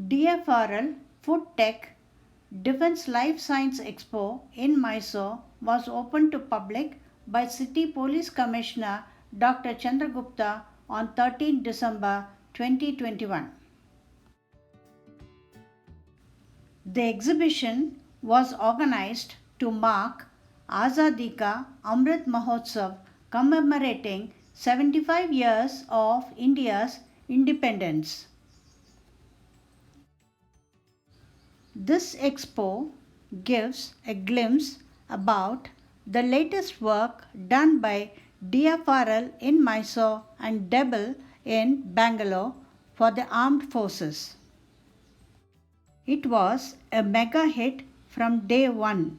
DFRL Food Tech Defense Life Science Expo in Mysore was opened to public by City Police Commissioner Dr. Chandragupta on 13 December 2021. The exhibition was organized to mark Azadi Ka Amrit Mahotsav commemorating 75 years of India's independence. This expo gives a glimpse about the latest work done by DFRL in Mysore and DEBL in Bangalore for the armed forces. It was a mega hit from day one.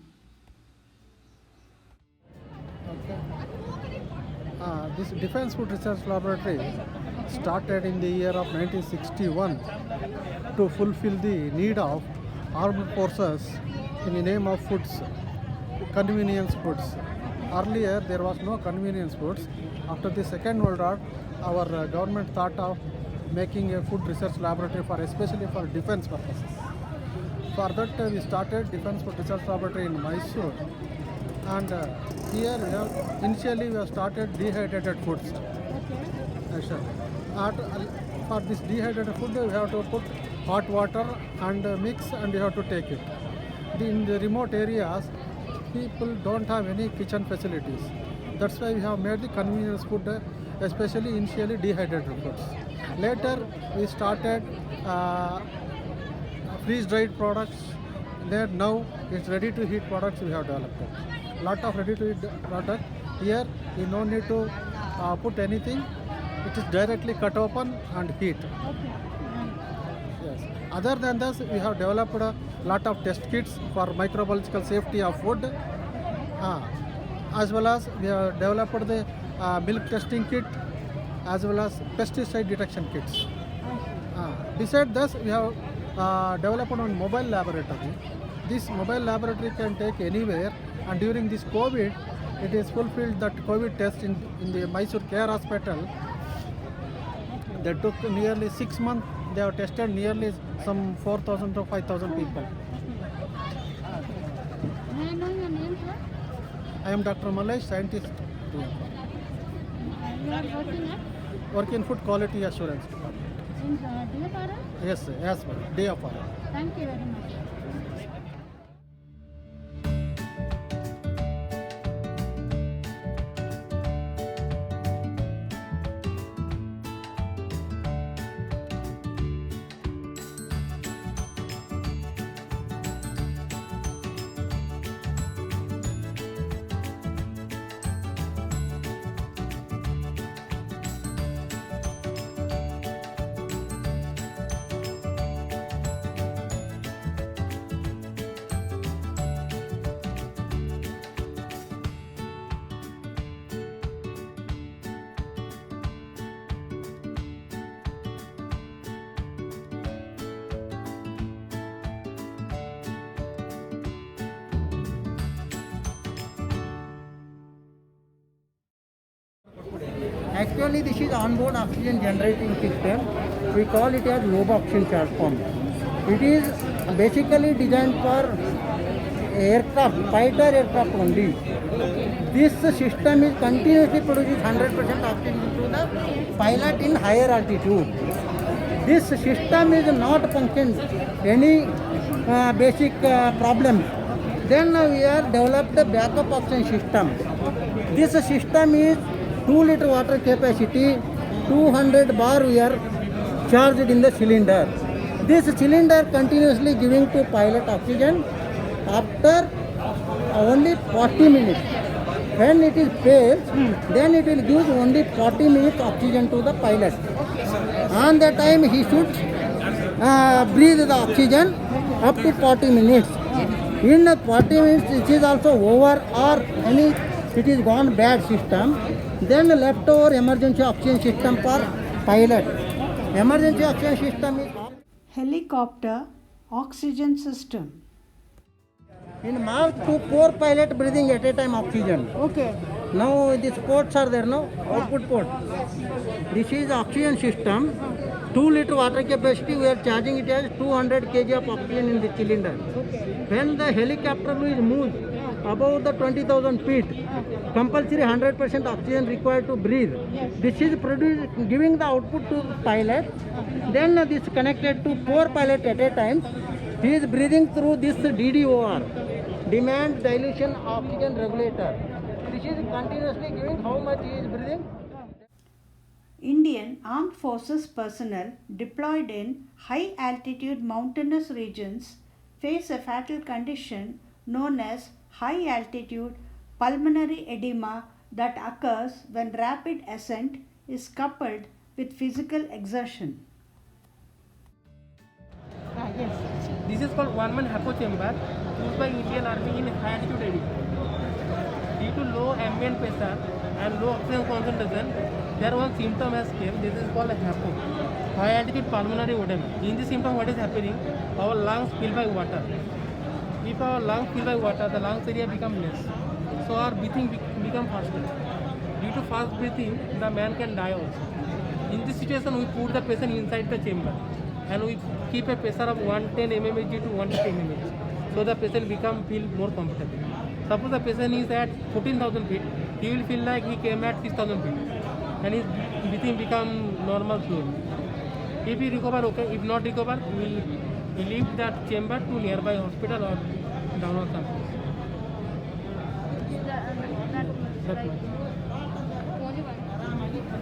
This Defense Food Research Laboratory started in the year of 1961 to fulfill the need of armed forces in the name of foods, convenience foods. Earlier there was no convenience foods. After the Second World War, our government thought of making a food research laboratory for especially for defense purposes. For that we started Defense Food Research Laboratory in Mysore, and here initially we have started dehydrated foods. Sure. For this dehydrated food we have to put hot water and mix, and we have to take it. In the remote areas people don't have any kitchen facilities. That's why we have made the convenience food, especially initially dehydrated foods. Later we started freeze-dried products. There now it's ready-to-eat products we have developed. Lot of ready-to-eat product. Here you no need to put anything. It is directly cut open and heat. Yes. Other than this, we have developed a lot of test kits for microbiological safety of food, as well as we have developed the milk testing kit, as well as pesticide detection kits. Besides this, we have developed one mobile laboratory. This mobile laboratory can take anywhere, and during this COVID, it is fulfilled that COVID test in the Mysore Care Hospital. They took nearly 6 months. They have tested nearly some 4,000 to 5,000 people. May I know your name, sir? I am Dr. Malesh, scientist. You are working at Work in food quality assurance department. in DFRL? Yes, sir. Yes, sir. Day of our. Thank you very much. Actually, this is onboard oxygen generating system. We call it as low oxygen transformer. It is basically designed for aircraft, fighter aircraft only. This system is continuously producing 100% oxygen to the pilot in higher altitude. This system is not functioning any basic problems. Then we have developed a backup oxygen system. This system is 2-liter water capacity, 200 bar we are charged in the cylinder. This cylinder continuously giving to pilot oxygen after only 40 minutes. When it is failed, then it will give only 40 minutes oxygen to the pilot. On the time he should breathe the oxygen up to 40 minutes. In 40 minutes it is also over, or any it is gone bad system, then leftover emergency oxygen system for pilot. Emergency oxygen system is Helicopter oxygen system. in mouth to 4 pilot breathing at a time oxygen. Okay. Now these ports are there now, output port. This is oxygen system. 2 liter water capacity, we are charging it as 200 kg of oxygen in the cylinder. When the helicopter is moved above the 20,000 feet, compulsory 100% oxygen required to breathe. This is produced, giving the output to the pilot. Then this connected to 4 pilots at a time. He is breathing through this DDOR, demand dilution oxygen regulator. This is continuously giving how much he is breathing. Indian Armed Forces personnel deployed in high altitude mountainous regions face a fatal condition known as high altitude pulmonary edema that occurs when rapid ascent is coupled with physical exertion. Yes. This is called one-man hypochamber used by Indian Army in high altitude area. Due to low ambient pressure and low oxygen concentration, there one symptom has came. This is called hypo, high altitude pulmonary edema. In this symptom, what is happening? Our lungs fill by water. If our lungs fill by water, the lungs area become less. So our breathing become faster. Due to fast breathing, the man can die also. In this situation, we put the patient inside the chamber and we keep a pressure of 110 mmHg to 150 mmHg. So the patient feel more comfortable. Suppose the patient is at 14,000 feet, he will feel like he came at 6,000 feet and his breathing become normal slowly. If he recover, okay. If not recover, we will leave that chamber to nearby hospital or down or something. That's why.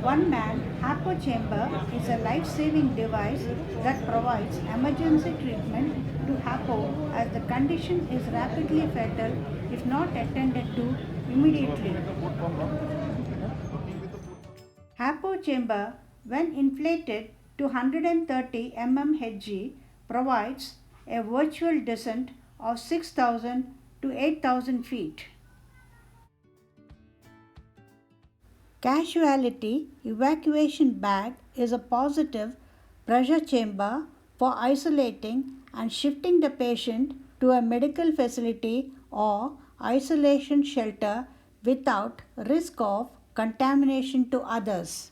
One man hypochamber is a life-saving device that provides emergency treatment to hypo as the condition is rapidly fatal if not attended to immediately. Hypochamber, when inflated to 130 mmHg, provides a virtual descent of 6,000 to 8,000 feet. Casualty evacuation bag is a positive pressure chamber for isolating and shifting the patient to a medical facility or isolation shelter without risk of contamination to others.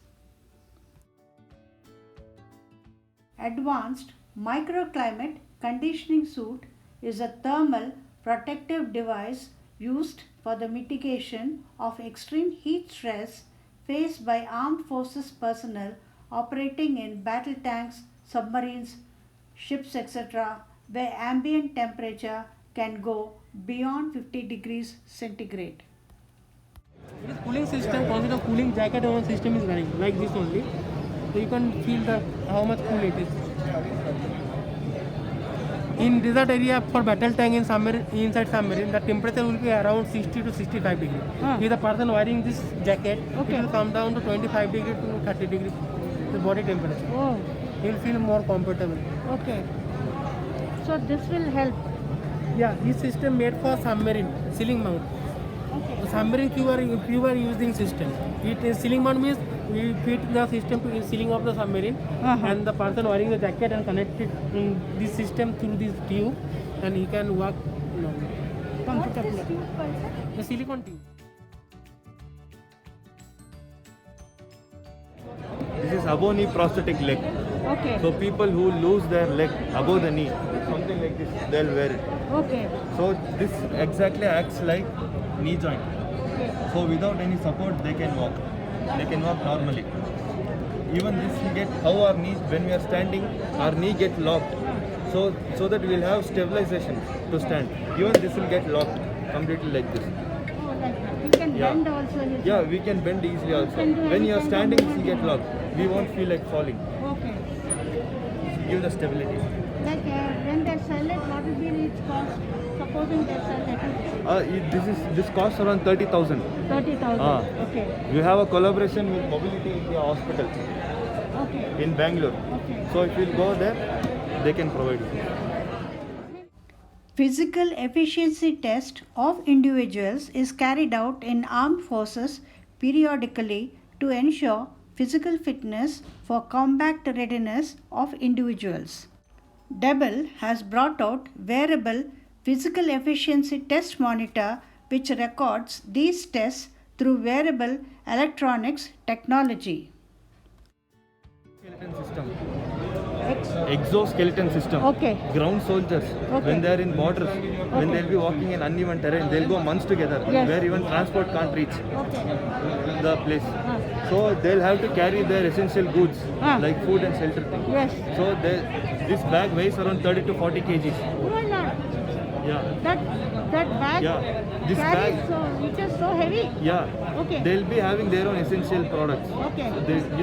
Advanced microclimate conditioning suit is a thermal protective device used for the mitigation of extreme heat stress faced by armed forces personnel operating in battle tanks, submarines, ships, etc., where ambient temperature can go beyond 50 degrees centigrade. This cooling system, consider cooling jacket on system is running like this only. So you can feel how much cool it is. In desert area for battle tank in submarine, inside submarine, the temperature will be around 60 to 65 degrees. If the person wearing this jacket, it will come down to 25 degree to 30 degree, the body temperature. Oh, He will feel more comfortable. okay. So this will help. Yeah, this system made for submarine, ceiling mount. Okay. Submarine you are using system. It is ceiling mount means we fit the system to the ceiling of the submarine and the person wearing the jacket and connected in this system through this tube and he can walk comfortably. The silicone tube. This is above knee prosthetic leg. Okay. So people who lose their leg above the knee, something like this, they'll wear it. Okay. So this exactly acts like knee joint. So without any support, they can walk. They can walk normally. Even this will get how our knees, when we are standing, our knee get locked. So that we'll have stabilization to stand. Even this will get locked completely like this. Oh, like that. You can Yeah. bend also. His Yeah, we can bend easily also. can do When you are anything standing, on it will the get locked. We won't feel like falling. Okay. Give the stability. Like when they sell it, what will be its cost? Supposing they sell it This costs around 30,000. 30,000. Ah. Okay. We have a collaboration with Mobility India Hospital Okay. in Bangalore. Okay. So if you go there, they can provide you. Physical efficiency test of individuals is carried out in armed forces periodically to ensure physical fitness for combat readiness of individuals. DEBEL has brought out wearable physical efficiency test monitor which records these tests through wearable electronics technology. Skeleton system. Exoskeleton system. Okay. Ground soldiers, Okay. when they are in borders, when they'll be walking in uneven terrain, they'll go months together, Yes. where even transport can't reach Okay. the place. So they'll have to carry their essential goods like food and shelter things. Yes. So this bag weighs around 30 to 40 kgs. Oh my Lord. Yeah. That bag Yeah. This carries bag. so it is so heavy. Yeah. Okay. They'll be having their own essential products. Okay.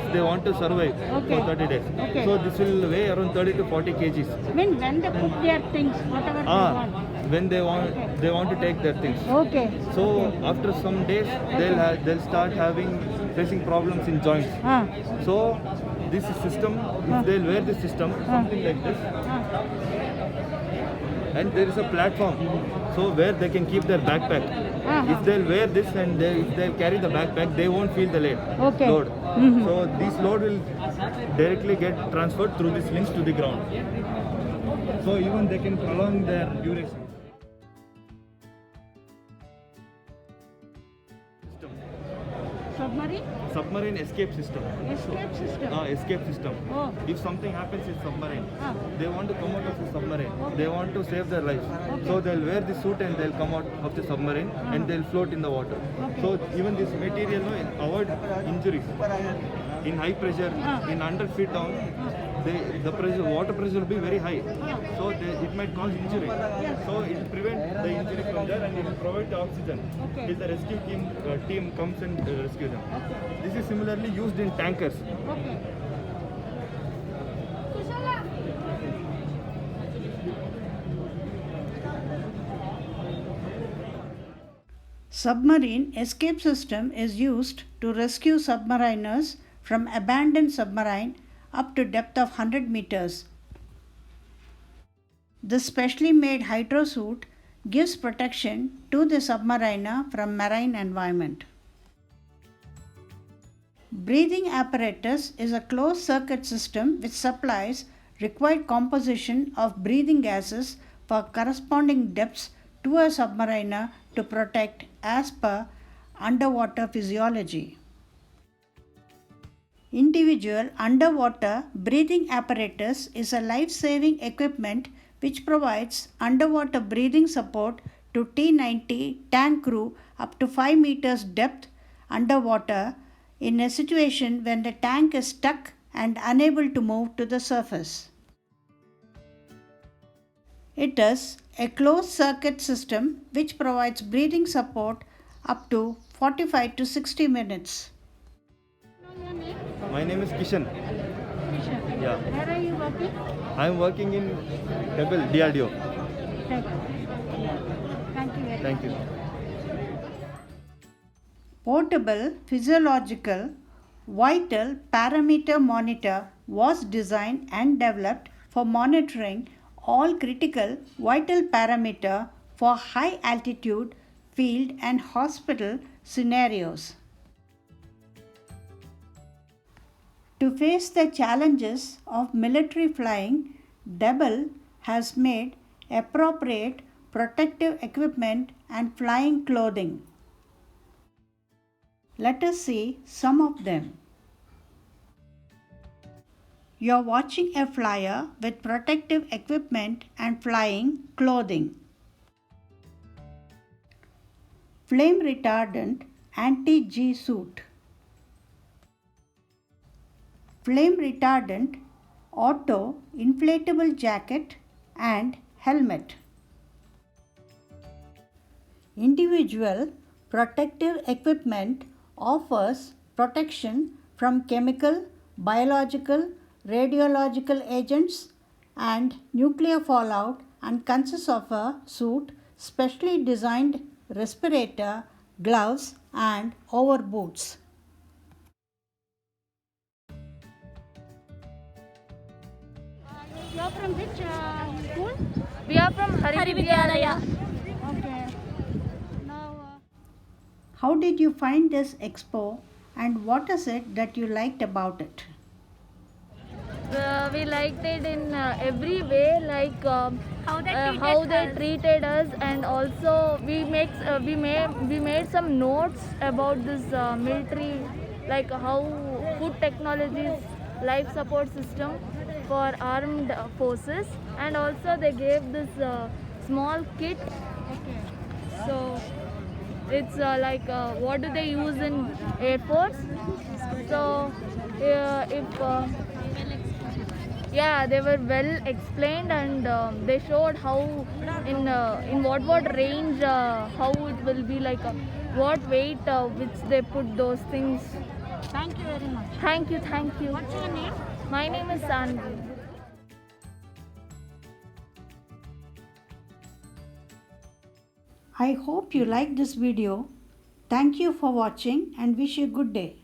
If they want to survive Okay. for 30 days. Okay. So this will weigh around 30 to 40 kgs. When they put their things, whatever they want. When they want to take their things. Okay. So after some days, they'll start facing problems in joints. So this system, if they'll wear this system, something like this, and there is a platform, so where they can keep their backpack. If they'll wear this and if they'll carry the backpack, they won't feel the Okay. load. So this load will directly get transferred through these links to the ground. So even they can prolong their duration. Submarine escape system. Escape system. Escape system. Oh. If something happens in submarine, they want to come out of the submarine. Okay. They want to save their lives. Okay. So they'll wear the suit and they'll come out of the submarine and they'll float in the water. Okay. So even this material avoid injuries. In high pressure, in 100 feet down, water pressure will be very high. So it might cause injury. So it will prevent the injury from there and it will provide the oxygen till the rescue team comes and rescue them. This is similarly used in tankers. Okay. Submarine escape system is used to rescue submariners from abandoned submarine up to depth of 100 meters. This specially made hydrosuit gives protection to the submariner from marine environment. Breathing apparatus is a closed circuit system which supplies required composition of breathing gases for corresponding depths to a submariner to protect as per underwater physiology. Individual underwater breathing apparatus is a life-saving equipment which provides underwater breathing support to T-90 tank crew up to 5 meters depth underwater in a situation when the tank is stuck and unable to move to the surface. It is a closed circuit system which provides breathing support up to 45 to 60 minutes. Your name? My name is Kishan. Kishan. Yeah. Where are you working? I am working in Hebel, DRDO. Thank you. Thank you very Thank much. you. Portable physiological vital parameter monitor was designed and developed for monitoring all critical vital parameter for high altitude field and hospital scenarios. To face the challenges of military flying, DEBEL has made appropriate protective equipment and flying clothing. Let us see some of them. You are watching a flyer with protective equipment and flying clothing. Flame retardant anti-G suit. Flame retardant auto inflatable jacket and helmet. Individual protective equipment offers protection from chemical, biological, radiological agents and nuclear fallout and consists of a suit, specially designed respirator, gloves and overboots. You are from which school? We are from Hari Vidyalaya. Okay. Now, How did you find this expo and what is it that you liked about it? We liked it in every way, like How they treated us, and also we made some notes about this military, like how food technologies, life support system for armed forces, and also they gave this small kit. So it's like what do they use in Air Force? So if yeah, they were well explained, and they showed how in what range how it will be, like what weight which they put those things. Thank you very much. Thank you, thank you. What's your name? My name is Sanvi. I hope you like this video. Thank you for watching and wish you a good day.